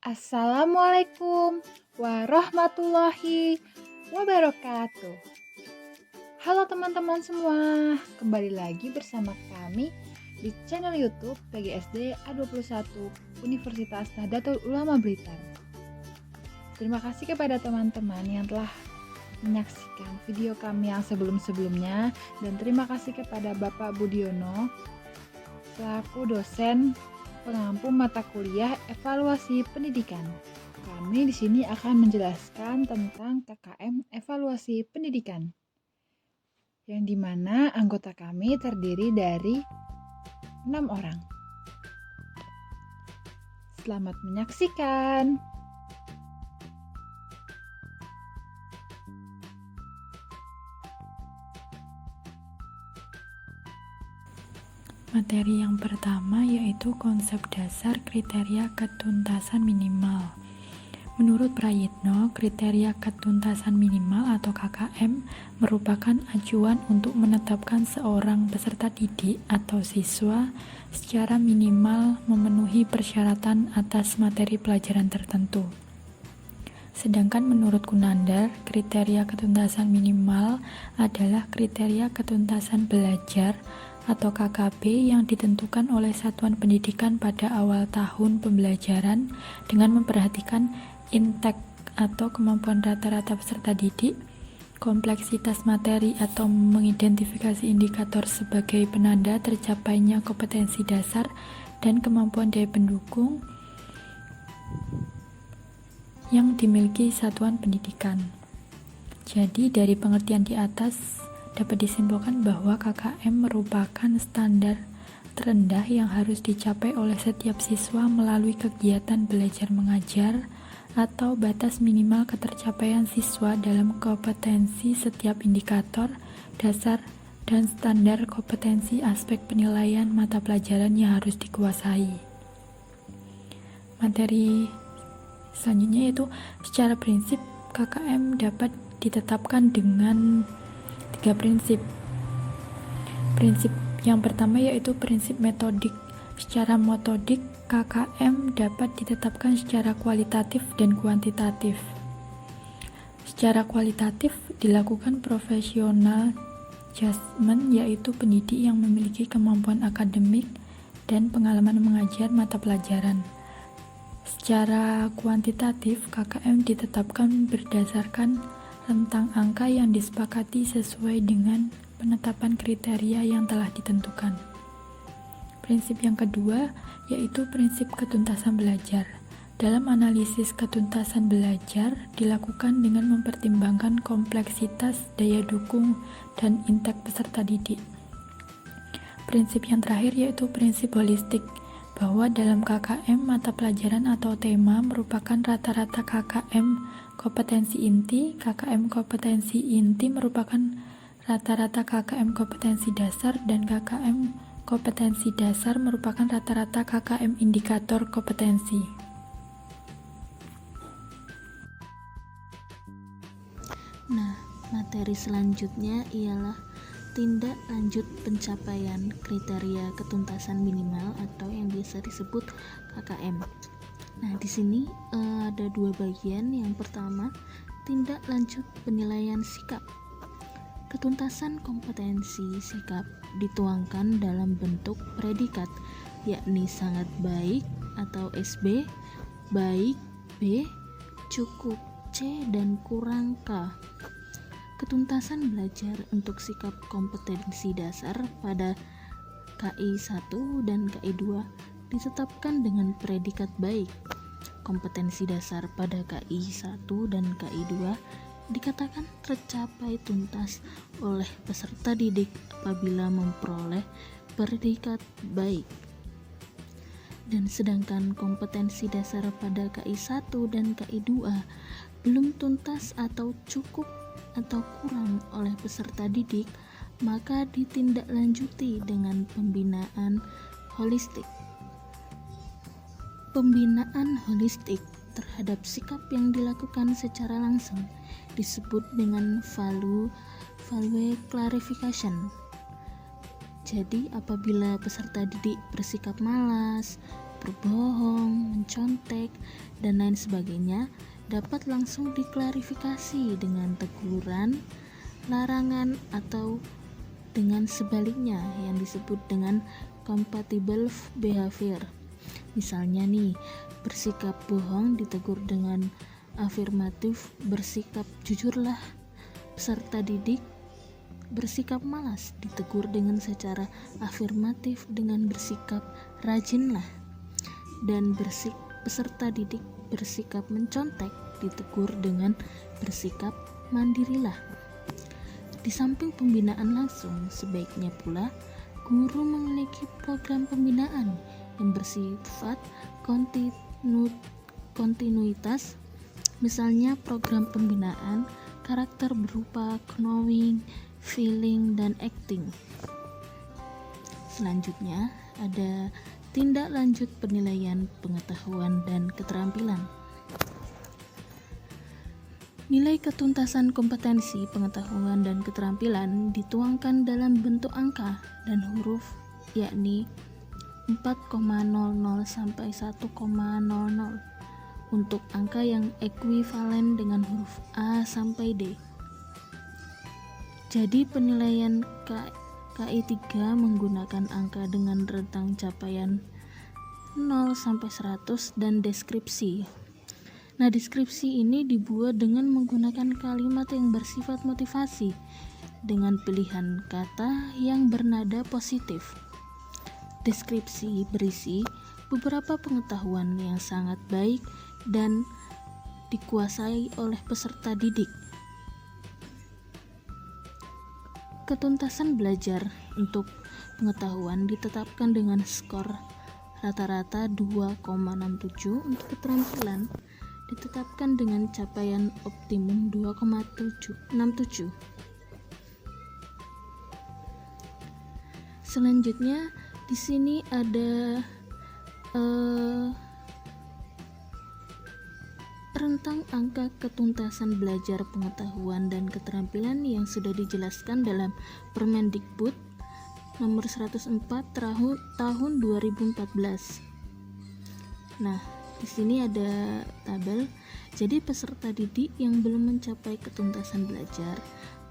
Assalamualaikum warahmatullahi wabarakatuh. Halo teman-teman semua, kembali lagi bersama kami di channel YouTube PGSD A21 Universitas Nahdlatul Ulama Blitar. Terima kasih kepada teman-teman yang telah menyaksikan video kami yang sebelum-sebelumnya, dan terima kasih kepada Bapak Budiono selaku dosen pengampu mata kuliah evaluasi pendidikan. Kami di sini akan menjelaskan tentang KKM evaluasi pendidikan, yang dimana anggota kami terdiri dari 6 orang. Selamat menyaksikan. Materi yang pertama yaitu konsep dasar kriteria ketuntasan minimal. Menurut Prayitno, kriteria ketuntasan minimal atau KKM merupakan acuan untuk menetapkan seorang peserta didik atau siswa secara minimal memenuhi persyaratan atas materi pelajaran tertentu. Sedangkan menurut Kunandar, kriteria ketuntasan minimal adalah kriteria ketuntasan belajar atau KKB yang ditentukan oleh satuan pendidikan pada awal tahun pembelajaran dengan memperhatikan intake atau kemampuan rata-rata peserta didik, kompleksitas materi atau mengidentifikasi indikator sebagai penanda tercapainya kompetensi dasar dan kemampuan daya pendukung yang dimiliki satuan pendidikan. Jadi dari pengertian di atas dapat disimpulkan bahwa KKM merupakan standar terendah yang harus dicapai oleh setiap siswa melalui kegiatan belajar mengajar atau batas minimal ketercapaian siswa dalam kompetensi setiap indikator dasar dan standar kompetensi aspek penilaian mata pelajaran yang harus dikuasai. Materi selanjutnya yaitu secara prinsip KKM dapat ditetapkan dengan 3 prinsip. Prinsip yang pertama yaitu prinsip metodik. Secara metodik, KKM dapat ditetapkan secara kualitatif dan kuantitatif. Secara kualitatif dilakukan profesional judgment, yaitu pendidik yang memiliki kemampuan akademik dan pengalaman mengajar mata pelajaran. Secara kuantitatif, KKM ditetapkan berdasarkan rentang angka yang disepakati sesuai dengan penetapan kriteria yang telah ditentukan. Prinsip yang kedua yaitu prinsip ketuntasan belajar. Dalam analisis ketuntasan belajar dilakukan dengan mempertimbangkan kompleksitas daya dukung dan intake peserta didik. Prinsip yang terakhir yaitu prinsip holistik, bahwa dalam KKM mata pelajaran atau tema merupakan rata-rata KKM kompetensi inti. KKM kompetensi inti merupakan rata-rata KKM kompetensi dasar, dan KKM kompetensi dasar merupakan rata-rata KKM indikator kompetensi. Nah, materi selanjutnya ialah tindak lanjut pencapaian kriteria ketuntasan minimal atau yang biasa disebut KKM. Nah, di sini ada 2 bagian. Yang pertama, tindak lanjut penilaian sikap. Ketuntasan kompetensi sikap dituangkan dalam bentuk predikat, yakni sangat baik atau SB, baik B, cukup C, dan kurang K. Ketuntasan belajar untuk sikap kompetensi dasar pada KI 1 dan KI 2 ditetapkan dengan predikat baik. Kompetensi dasar pada KI 1 dan KI 2 dikatakan tercapai tuntas oleh peserta didik apabila memperoleh predikat baik. Dan sedangkan kompetensi dasar pada KI 1 dan KI 2 belum tuntas atau cukup atau kurang oleh peserta didik, maka ditindaklanjuti dengan pembinaan holistik. Pembinaan holistik terhadap sikap yang dilakukan secara langsung disebut dengan value clarification. Jadi apabila peserta didik bersikap malas, berbohong, mencontek, dan lain sebagainya dapat langsung diklarifikasi dengan teguran, larangan, atau dengan sebaliknya yang disebut dengan compatible behavior. Misalnya nih, bersikap bohong ditegur dengan afirmatif, bersikap jujurlah. Peserta didik bersikap malas ditegur dengan secara afirmatif dengan bersikap rajinlah. Dan peserta didik bersikap mencontek ditegur dengan bersikap mandirilah. Di samping pembinaan langsung, sebaiknya pula guru memiliki program pembinaan yang bersifat kontinuitas. Misalnya program pembinaan karakter berupa knowing, feeling, dan acting. Selanjutnya ada tindak lanjut penilaian pengetahuan dan keterampilan. Nilai ketuntasan kompetensi, pengetahuan, dan keterampilan dituangkan dalam bentuk angka dan huruf, yakni 4,00 sampai 1,00 untuk angka yang ekuivalen dengan huruf A sampai D. Jadi penilaian KI 3 menggunakan angka dengan rentang capaian 0 sampai 100 dan deskripsi. Nah, deskripsi ini dibuat dengan menggunakan kalimat yang bersifat motivasi dengan pilihan kata yang bernada positif. Deskripsi berisi beberapa pengetahuan yang sangat baik dan dikuasai oleh peserta didik. Ketuntasan belajar untuk pengetahuan ditetapkan dengan skor rata-rata 2,67, untuk keterampilan ditetapkan dengan capaian optimum 2,67. Selanjutnya di sini ada rentang angka ketuntasan belajar pengetahuan dan keterampilan yang sudah dijelaskan dalam Permendikbud nomor 104 tahun 2014. Nah, di sini ada tabel. Jadi peserta didik yang belum mencapai ketuntasan belajar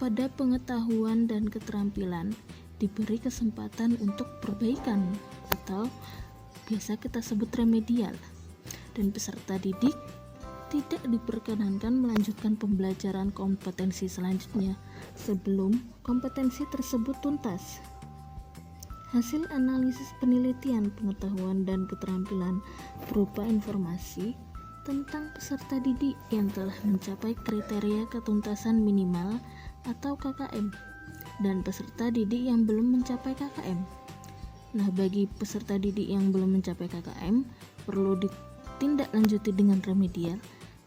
pada pengetahuan dan keterampilan diberi kesempatan untuk perbaikan atau biasa kita sebut remedial. Dan peserta didik tidak diperkenankan melanjutkan pembelajaran kompetensi selanjutnya sebelum kompetensi tersebut tuntas. Hasil analisis penelitian pengetahuan dan keterampilan berupa informasi tentang peserta didik yang telah mencapai kriteria ketuntasan minimal atau KKM dan peserta didik yang belum mencapai KKM. Nah, bagi peserta didik yang belum mencapai KKM perlu ditindaklanjuti dengan remedial.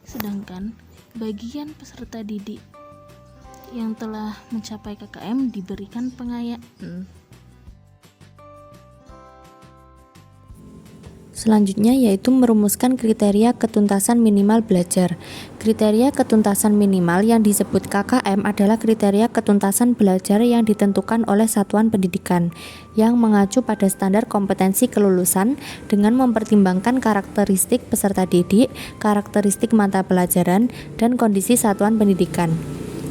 Sedangkan bagian peserta didik yang telah mencapai KKM diberikan pengayaan. Selanjutnya yaitu merumuskan kriteria ketuntasan minimal belajar. Kriteria ketuntasan minimal yang disebut KKM adalah kriteria ketuntasan belajar yang ditentukan oleh satuan pendidikan yang mengacu pada standar kompetensi kelulusan dengan mempertimbangkan karakteristik peserta didik, karakteristik mata pelajaran, dan kondisi satuan pendidikan.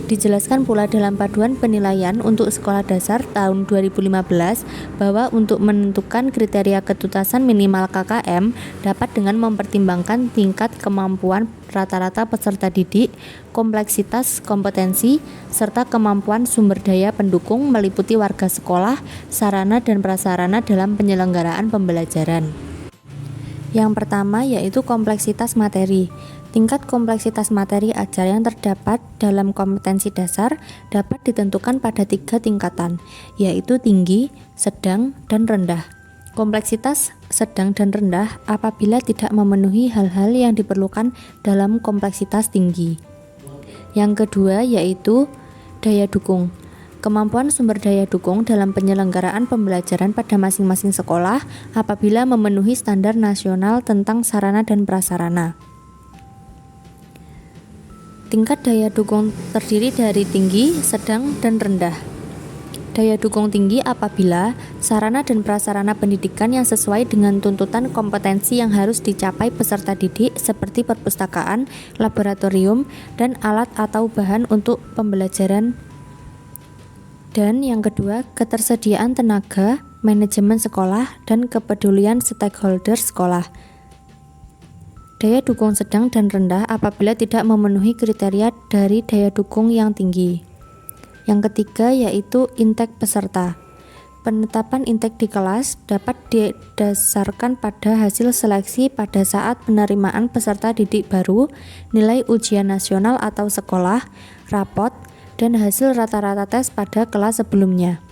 Dijelaskan pula dalam Panduan Penilaian untuk Sekolah Dasar tahun 2015 bahwa untuk menentukan kriteria ketuntasan minimal KKM dapat dengan mempertimbangkan tingkat kemampuan rata-rata peserta didik, kompleksitas kompetensi, serta kemampuan sumber daya pendukung meliputi warga sekolah, sarana dan prasarana dalam penyelenggaraan pembelajaran. Yang pertama yaitu kompleksitas materi. Tingkat kompleksitas materi ajar yang terdapat dalam kompetensi dasar dapat ditentukan pada 3 tingkatan, yaitu tinggi, sedang, dan rendah. Kompleksitas sedang dan rendah apabila tidak memenuhi hal-hal yang diperlukan dalam kompleksitas tinggi. Yang kedua yaitu daya dukung. Kemampuan sumber daya dukung dalam penyelenggaraan pembelajaran pada masing-masing sekolah apabila memenuhi standar nasional tentang sarana dan prasarana. Tingkat daya dukung terdiri dari tinggi, sedang, dan rendah. Daya dukung tinggi apabila sarana dan prasarana pendidikan yang sesuai dengan tuntutan kompetensi yang harus dicapai peserta didik seperti perpustakaan, laboratorium, dan alat atau bahan untuk pembelajaran. Dan yang kedua, ketersediaan tenaga, manajemen sekolah, dan kepedulian stakeholder sekolah. Daya dukung sedang dan rendah apabila tidak memenuhi kriteria dari daya dukung yang tinggi. Yang ketiga yaitu intake peserta. Penetapan intake di kelas dapat didasarkan pada hasil seleksi pada saat penerimaan peserta didik baru, nilai ujian nasional atau sekolah, rapot, dan hasil rata-rata tes pada kelas sebelumnya.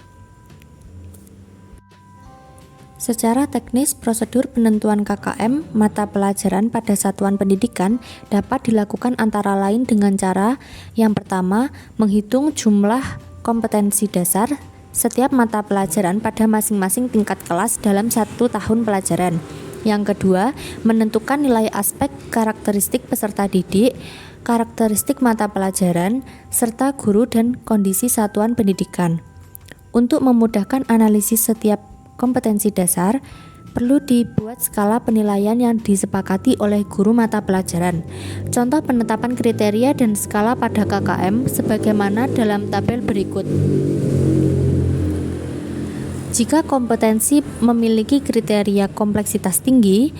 Secara teknis, prosedur penentuan KKM mata pelajaran pada satuan pendidikan dapat dilakukan antara lain dengan cara yang pertama, menghitung jumlah kompetensi dasar setiap mata pelajaran pada masing-masing tingkat kelas dalam 1 tahun pelajaran. Yang kedua, menentukan nilai aspek karakteristik peserta didik, karakteristik mata pelajaran, serta guru dan kondisi satuan pendidikan. Untuk memudahkan analisis setiap kompetensi dasar, perlu dibuat skala penilaian yang disepakati oleh guru mata pelajaran. Contoh penetapan kriteria dan skala pada KKM sebagaimana dalam tabel berikut. Jika kompetensi memiliki kriteria kompleksitas tinggi,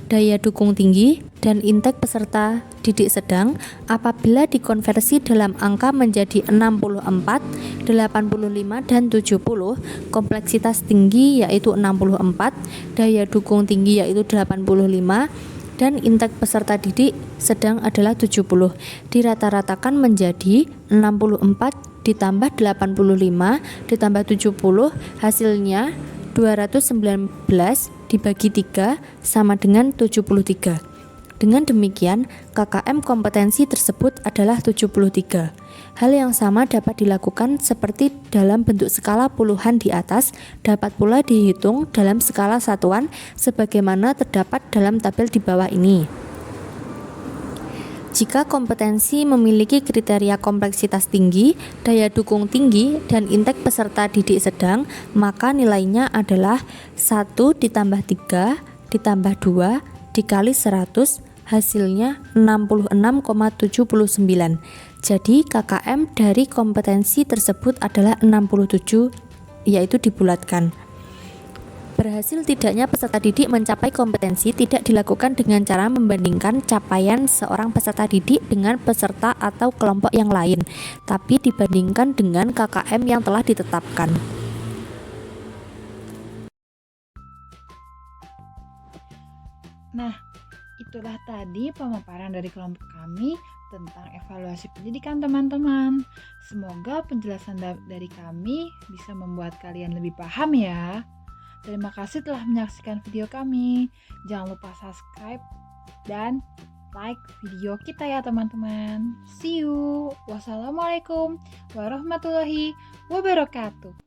daya dukung tinggi, dan intake peserta didik sedang, apabila dikonversi dalam angka menjadi 64, 85, dan 70, kompleksitas tinggi yaitu 64, daya dukung tinggi yaitu 85, dan intake peserta didik sedang adalah 70, dirata-ratakan menjadi 64 ditambah 85 ditambah 70, hasilnya 219 dibagi 3 sama dengan 73. Dengan demikian, KKM kompetensi tersebut adalah 73. Hal yang sama dapat dilakukan seperti dalam bentuk skala puluhan di atas, dapat pula dihitung dalam skala satuan sebagaimana terdapat dalam tabel di bawah ini. Jika kompetensi memiliki kriteria kompleksitas tinggi, daya dukung tinggi, dan intake peserta didik sedang, maka nilainya adalah 1 ditambah 3 ditambah 2 dikali 100, hasilnya 66,79. Jadi KKM dari kompetensi tersebut adalah 67, yaitu dibulatkan. Berhasil tidaknya peserta didik mencapai kompetensi tidak dilakukan dengan cara membandingkan capaian seorang peserta didik dengan peserta atau kelompok yang lain, tapi dibandingkan dengan KKM yang telah ditetapkan. Nah, itulah tadi pemaparan dari kelompok kami tentang evaluasi pendidikan teman-teman. Semoga penjelasan dari kami bisa membuat kalian lebih paham ya. Terima kasih telah menyaksikan video kami. Jangan lupa subscribe dan like video kita ya teman-teman. See you. Wassalamualaikum warahmatullahi wabarakatuh.